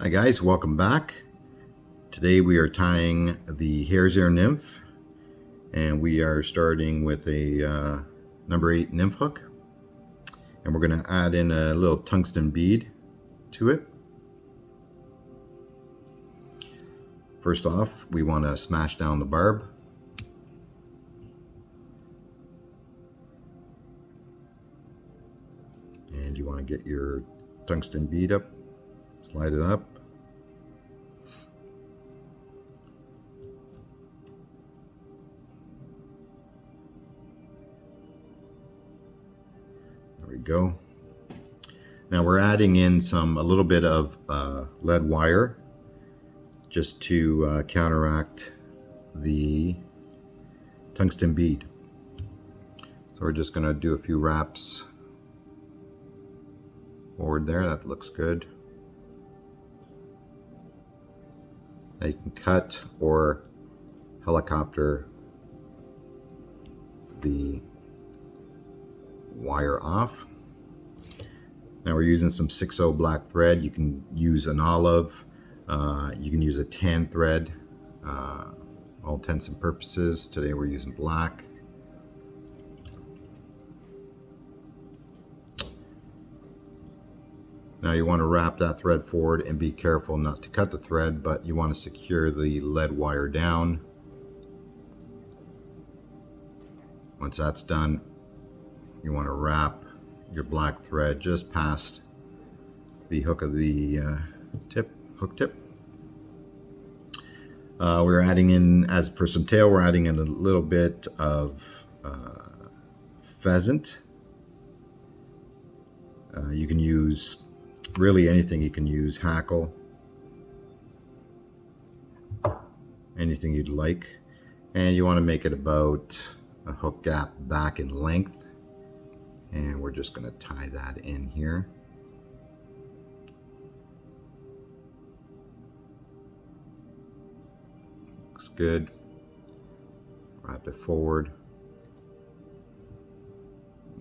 Hi guys, welcome back. Today we are tying the Hares Ear Nymph, and we are starting with a number 8 nymph hook, and we're going to add in a little tungsten bead to it. First off, we want to smash down the barb. And you want to get your tungsten bead up, slide it up. There we go. Now we're adding in a little bit of lead wire just to counteract the tungsten bead. So we're just going to do a few wraps forward there. That looks good. Now you can cut or helicopter the wire off. Now we're using some 6/0 black thread. You can use an olive, you can use a tan thread, all intents and purposes. Today we're using black. Now you want to wrap that thread forward and be careful not to cut the thread, but you want to secure the lead wire down. Once that's done, you want to wrap your black thread just past the hook of the hook tip. We're adding in, as for some tail, we're adding in a little bit of pheasant. You can use really anything. You can use hackle, anything you'd like, and you want to make it about a hook gap back in length. And we're just going to tie that in here. Looks good. Wrap it forward.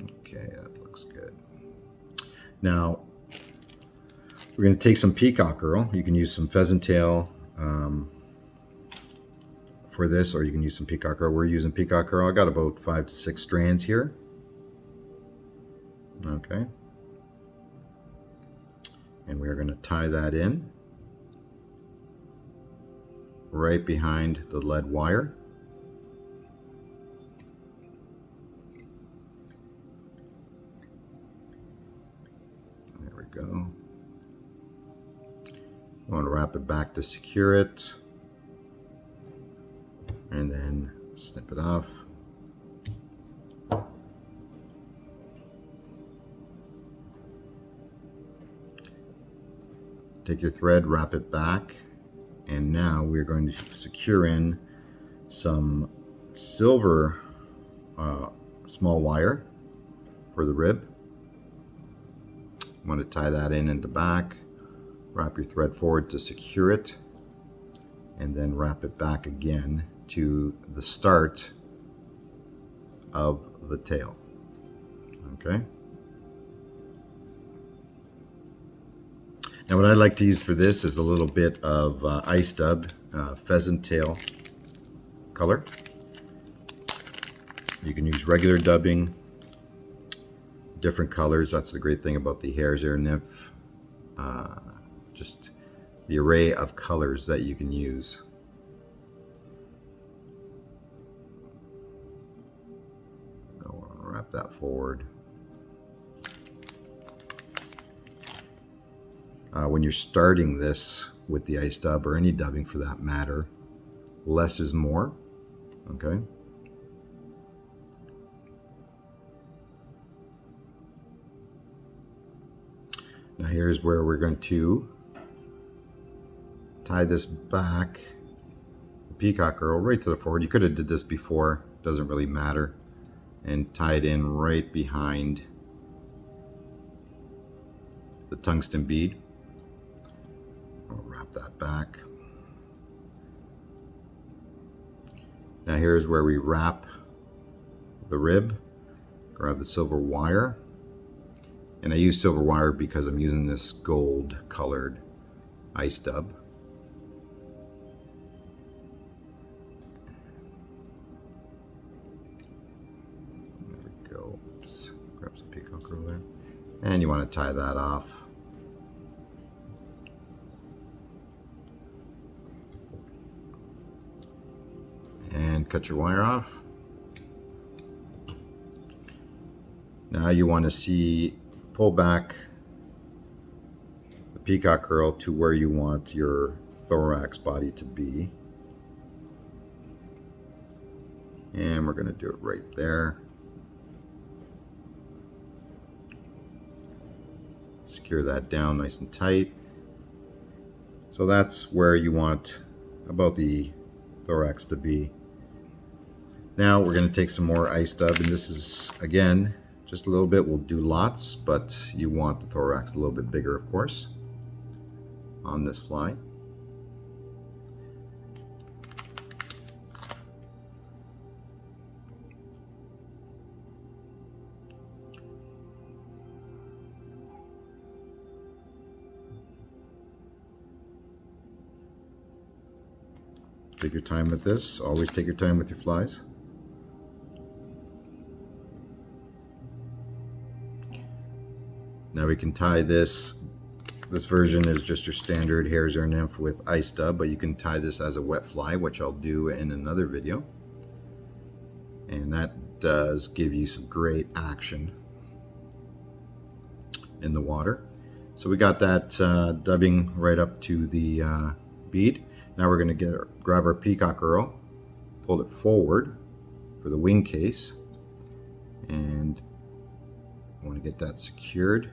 Okay, that looks good. Now we're going to take some peacock herl. You can use some pheasant tail for this, or you can use some peacock herl. We're using peacock herl. I got about 5 to 6 strands here. Okay, and we're going to tie that in right behind the lead wire. There we go. You want to wrap it back to secure it, and then snip it off. Take your thread, wrap it back, and now we're going to secure in some silver small wire for the rib. You want to tie that in the back, wrap your thread forward to secure it, and then wrap it back again to the start of the tail. Okay. Now what I like to use for this is a little bit of ice dub, pheasant tail color. You can use regular dubbing, different colors. That's the great thing about the Hares Ear Nymph. Just the array of colors that you can use. I'll wrap that forward. When you're starting this with the ice dub, or any dubbing for that matter, less is more. Okay. Now here's where we're going to tie this back, the peacock herl, right to the forward. You could have did this before, doesn't really matter, and tie it in right behind the tungsten bead. I'll wrap that back. Now here's where we wrap the rib. Grab the silver wire, and I use silver wire because I'm using this gold colored ice dub. There we go. Oops. Grab some peacock curl there. And you want to tie that off. And cut your wire off. Now you want to pull back the peacock curl to where you want your thorax body to be. And we're going to do it right there. Secure that down nice and tight. So that's where you want about the thorax to be. Now we're going to take some more ice dub, and this is again just a little bit. We'll do lots, but you want the thorax a little bit bigger, of course, on this fly. Take your time with this. Always take your time with your flies. Now we can tie this. This version is just your standard Hares Ear Nymph with ice dub, but you can tie this as a wet fly, which I'll do in another video. And that does give you some great action in the water. So we got that dubbing right up to the bead. Now we're going to grab our peacock curl, pull it forward for the wing case, and I want to get that secured.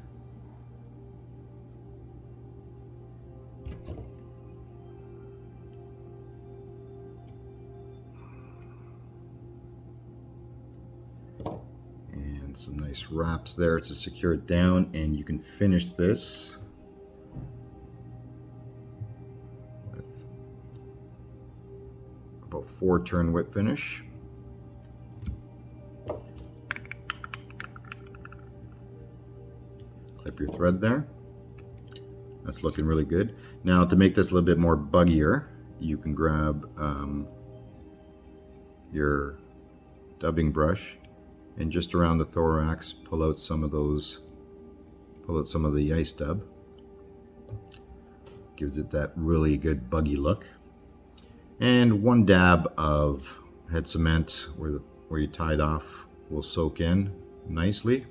And some nice wraps there to secure it down, and you can finish this with about 4-turn whip finish. Clip your thread there. That's looking really good. Now to make this a little bit more buggier, you can grab your dubbing brush and just around the thorax pull out some of the ice dub. Gives it that really good buggy look. And 1 dab of head cement where you tied off will soak in nicely.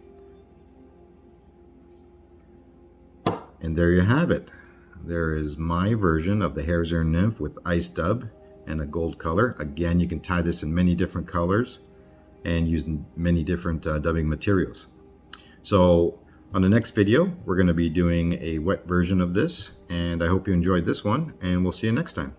And there you have it. There is my version of the Hares Ear Nymph with ice dub and a gold color. Again, you can tie this in many different colors and use many different dubbing materials. So on the next video, we're going to be doing a wet version of this, and I hope you enjoyed this one, and we'll see you next time.